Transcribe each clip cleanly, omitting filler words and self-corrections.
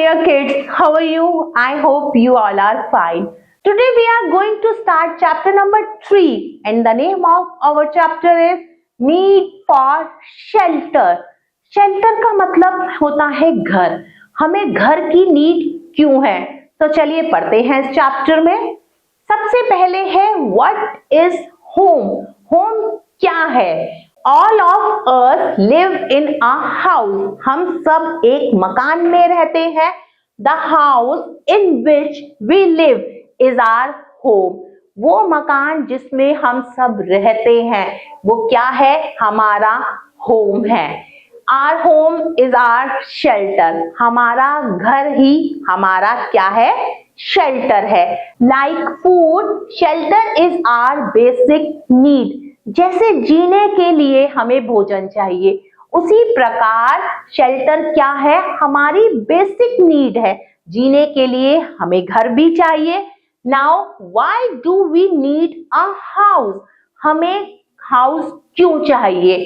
dear kids, how are you? I hope you all are fine. Today we are going to start chapter number 3 and the name of our chapter is Need for Shelter. Shelter का मतलब होता है घर. हमें घर की need क्यों है? तो चलिए पढ़ते हैं इस चैप्टर में. सबसे पहले है What is home? Home क्या है? All of us live in a house. हम सब एक मकान में रहते हैं. The house in which we live is our home. वो मकान जिसमें हम सब रहते हैं वो क्या है? हमारा होम है. Our home is our shelter. हमारा घर ही हमारा क्या है? शेल्टर है. Like food, shelter is our basic need. जैसे जीने के लिए हमें भोजन चाहिए, उसी प्रकार शेल्टर क्या है? हमारी बेसिक नीड है. जीने के लिए हमें घर भी चाहिए. Now why do we need a house? हमें हाउस क्यों चाहिए?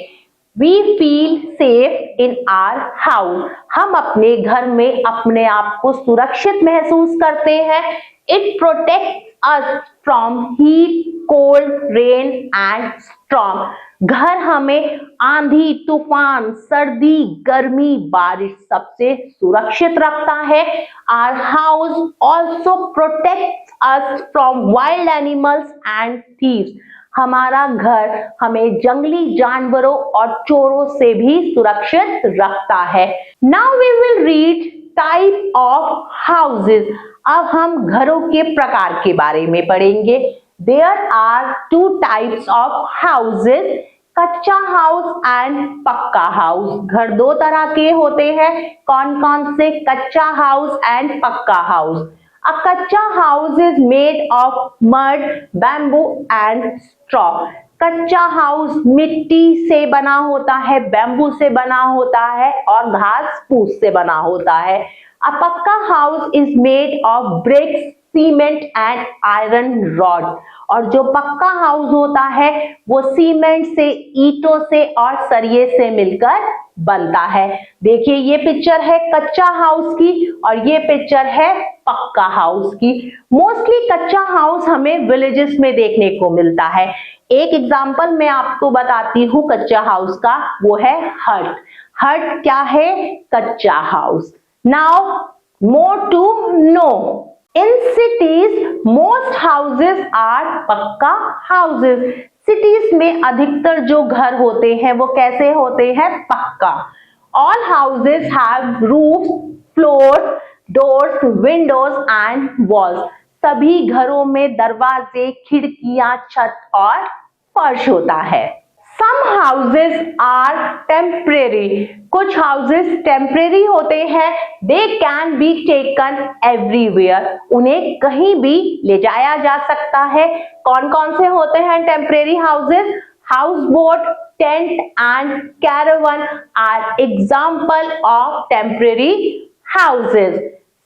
We feel safe in our house. हम अपने घर में अपने आप को सुरक्षित महसूस करते हैं. It protect us from heat, cold, rain and storm. घर हमें आंधी, तूफान, सर्दी, गर्मी, बारिश सबसे सुरक्षित रखता है. Our house also protects us from wild animals and thieves. हमारा घर हमें जंगली जानवरों और चोरों से भी सुरक्षित रखता है. Now we will read type of houses. अब हम घरों के प्रकार के बारे में पढ़ेंगे. There are two types of houses, कच्चा हाउस एंड पक्का हाउस. घर दो तरह के होते हैं. कौन कौन से? कच्चा हाउस एंड पक्का हाउस. A कच्चा house is made of mud, bamboo and straw. कच्चा हाउस मिट्टी से बना होता है, बैम्बू से बना होता है और घास फूस से बना होता है. A पक्का house is made of bricks, cement and iron rod. और जो पक्का हाउस होता है वो सीमेंट से, ईंटों से और सरिये से मिलकर बनता है. देखिए ये पिक्चर है कच्चा हाउस की और ये पिक्चर है पक्का हाउस की. मोस्टली कच्चा हाउस हमें विलेजेस में देखने को मिलता है. एक एग्जांपल मैं आपको बताती हूँ कच्चा हाउस का, वो है हट. हट क्या है? कच्चा house. Now more to know. In cities, most houses are पक्का houses. Cities में अधिकतर जो घर होते हैं वो कैसे होते हैं? पक्का. All houses have roofs, floors, doors, windows and walls. सभी घरों में दरवाजे, खिड़कियां, छत और फर्श होता है. Some houses are temporary. कुछ houses temporary होते हैं. They can be taken everywhere. उन्हें कहीं भी ले जाया जा सकता है. कौन कौन से होते हैं temporary houses? Houseboat, tent and caravan are example of temporary houses.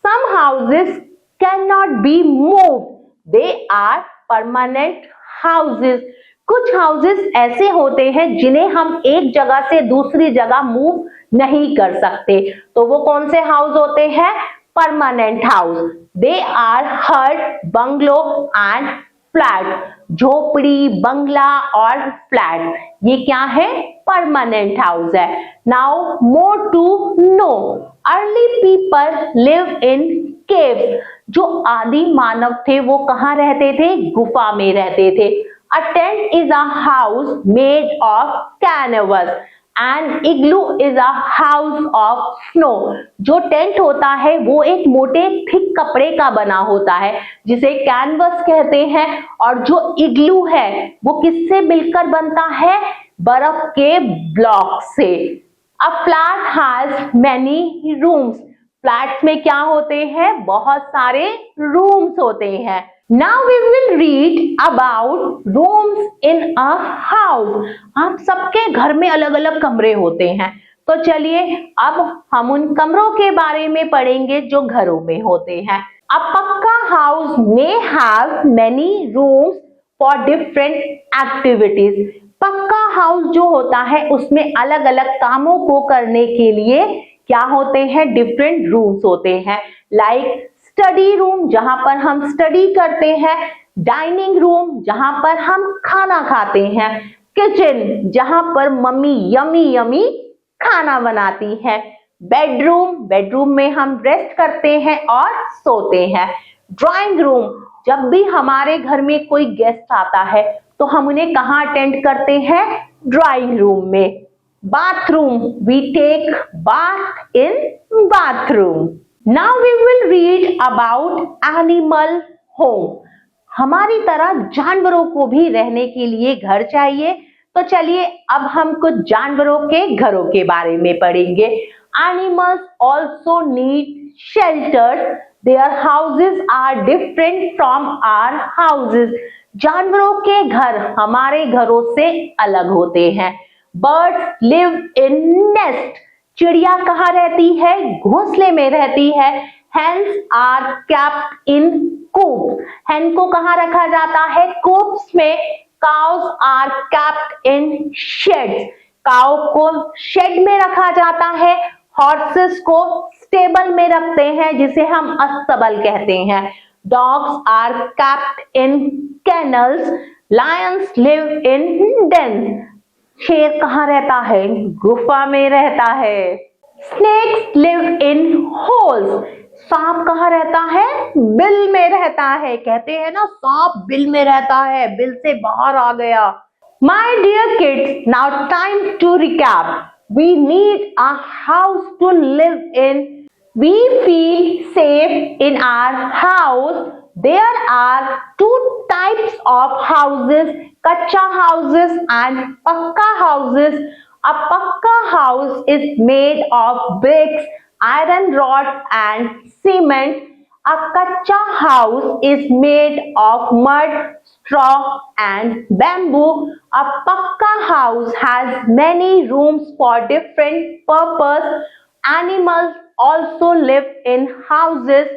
Some houses cannot be moved. They are permanent houses. कुछ हाउसेस ऐसे होते हैं जिन्हें हम एक जगह से दूसरी जगह मूव नहीं कर सकते. तो वो कौन से हाउस होते हैं? Permanent house. They are hut, bungalow and flat. झोपड़ी, बंगला और फ्लैट ये क्या है? परमानेंट हाउस है. Now more to know. Early people live in caves. जो आदि मानव थे वो कहाँ रहते थे? गुफा में रहते थे. A tent is a house made of canvas. An igloo is a house of snow. जो टेंट होता है वो एक मोटे थिक कपड़े का बना होता है जिसे कैनवस कहते हैं. और जो इग्लू है वो किससे मिलकर बनता है? बर्फ के ब्लॉक से. A flat has many rooms. Flats में क्या होते हैं? बहुत सारे रूम्स होते हैं. Now we will read about rooms in a house. आप सबके घर में अलग अलग कमरे होते हैं. तो चलिए अब हम उन कमरों के बारे में पढ़ेंगे जो घरों में होते हैं. A पक्का house may have many rooms for different activities. पक्का हाउस जो होता है उसमें अलग अलग कामों को करने के लिए क्या होते हैं, डिफरेंट रूम्स होते हैं, लाइक स्टडी रूम जहां पर हम स्टडी करते हैं, डाइनिंग रूम जहां पर हम खाना खाते हैं, किचन जहां पर मम्मी यमी यमी खाना बनाती है, बेडरूम में हम रेस्ट करते हैं और सोते हैं, ड्राइंग रूम जब भी हमारे घर में कोई गेस्ट आता है तो हम उन्हें कहाँ अटेंड करते हैं, ड्राइंग रूम में, bathroom we take bath in bathroom. Now we will read about animal home. हमारी तरह जानवरों को भी रहने के लिए घर चाहिए, तो चलिए अब हम कुछ जानवरों के घरों के बारे में पढ़ेंगे। Animals also need shelters. Their houses are different from our houses. जानवरों के घर हमारे घरों से अलग होते हैं। Birds live in nest. चिड़िया कहाँ रहती है, घोंसले में रहती है। Hens are kept in coop. hen को कहाँ रखा जाता है, coops में। Cows are kept in sheds. Cow को शेड में रखा जाता है। हॉर्सेस को स्टेबल में रखते हैं जिसे हम अस्तबल कहते हैं। Dogs are kept in kennels. Lions live in den. शेर कहाँ रहता है, गुफा में रहता है। Snakes live in holes. सांप कहाँ रहता है, बिल में रहता है। कहते हैं ना सांप बिल में रहता है, बिल से बाहर आ गया। My dear kids, now time to recap. We need a house to live in. We feel safe in our house. There are two types of houses, kacha houses and pakka houses. A pakka house is made of bricks, iron rod and cement. A kacha house is made of mud, straw and bamboo. A pakka house has many rooms for different purpose. Animals also live in houses.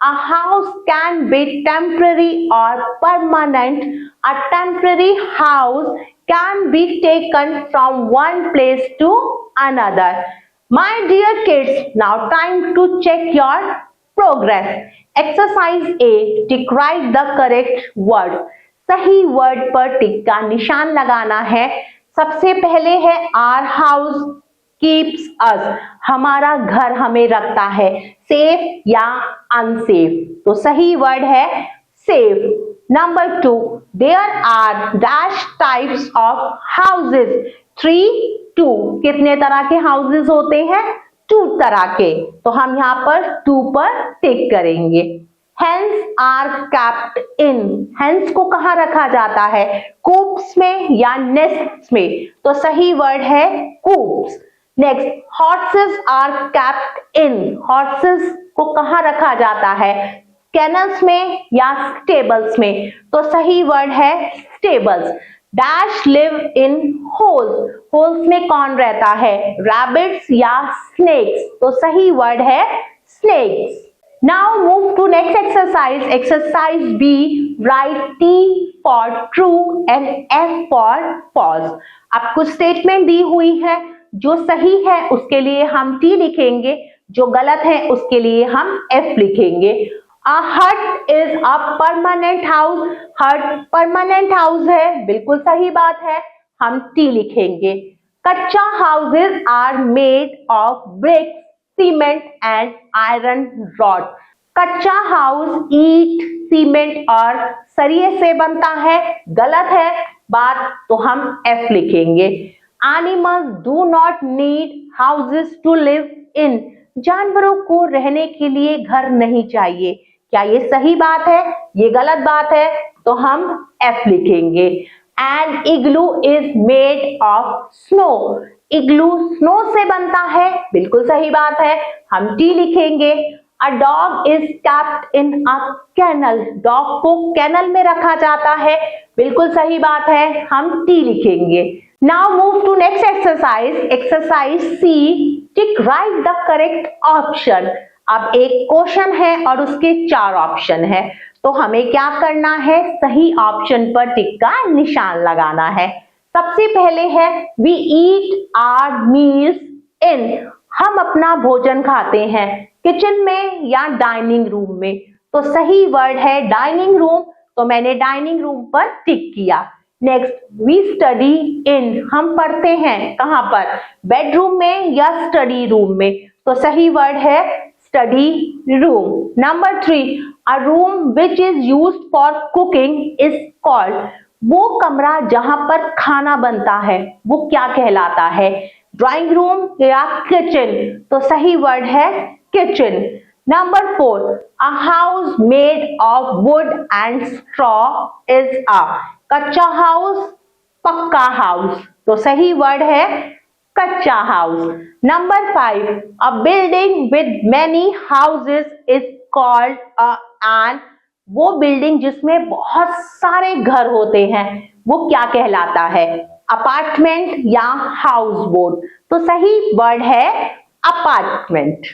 A house can be temporary or permanent. A temporary house can be taken from one place to another. My dear kids, now time to check your progress. Exercise A. Tick write the correct word. सही word पर टिक का निशान लगाना है। सबसे पहले है our house keeps us. हमारा घर हमें रखता है सेफ या अनसेफ, तो सही वर्ड है safe. Number 2, there are dash types of houses. 3, 2 कितने तरह के हाउसेस होते हैं, 2 तरह के, तो हम यहाँ पर 2 पर टिक करेंगे। Hens are kept in. Hens को कहाँ रखा जाता है, कूप्स में या नेस्ट्स में, तो सही वर्ड है coops. Next, horses are kept in. Horses को कहाँ रखा जाता है, कैनल्स में या स्टेबल्स में, तो सही वर्ड है stables. Dash live in holes. Holes में कौन रहता है, रैबिट्स या स्नेक्स, तो सही वर्ड है snacks. Now move to next exercise. Exercise B. Write T for true and F for false. आपको स्टेटमेंट दी हुई है, जो सही है उसके लिए हम T लिखेंगे, जो गलत है उसके लिए हम F लिखेंगे। A hut is a permanent house. hut permanent house है, बिल्कुल सही बात है, हम T लिखेंगे। कच्चा houses are made of bricks, cement and iron rod. कच्चा हाउस ईट, सीमेंट और सरिये से बनता है, गलत है बात, तो हम F लिखेंगे। Animals do not need houses to live in. जानवरों को रहने के लिए घर नहीं चाहिए, क्या ये सही बात है, ये गलत बात है, तो हम F लिखेंगे। An igloo is made of snow. Igloo snow से बनता है, बिल्कुल सही बात है, हम T लिखेंगे। A dog is kept in a kennel. Dog को कैनल में रखा जाता है, बिल्कुल सही बात है, हम T लिखेंगे। Now move to next exercise. Exercise C, tick right the correct option. अब एक क्वेश्चन है और उसके 4 ऑप्शन है, तो हमें क्या करना है, सही ऑप्शन पर टिक का निशान लगाना है। सबसे पहले है we eat our meals in. हम अपना भोजन खाते हैं किचन में या डाइनिंग रूम में, तो सही वर्ड है डाइनिंग रूम, तो मैंने डाइनिंग रूम पर टिक किया। नेक्स्ट, वी स्टडी इन, हम पढ़ते हैं कहाँ पर, बेडरूम में या स्टडी रूम में, तो सही वर्ड है study room. Number 3, a room which is used for cooking is called, वो कमरा जहां पर खाना बनता है वो क्या कहलाता है, ड्राइंग रूम या किचन, तो सही वर्ड है kitchen. Number 4, a house made of would and straw is a, कच्चा हाउस, पक्का हाउस, तो सही वर्ड है कच्चा house. Number 5, a building with many houses is called an, वो बिल्डिंग जिसमें बहुत सारे घर होते हैं वो क्या कहलाता है, अपार्टमेंट या हाउस बोट, तो सही वर्ड है अपार्टमेंट।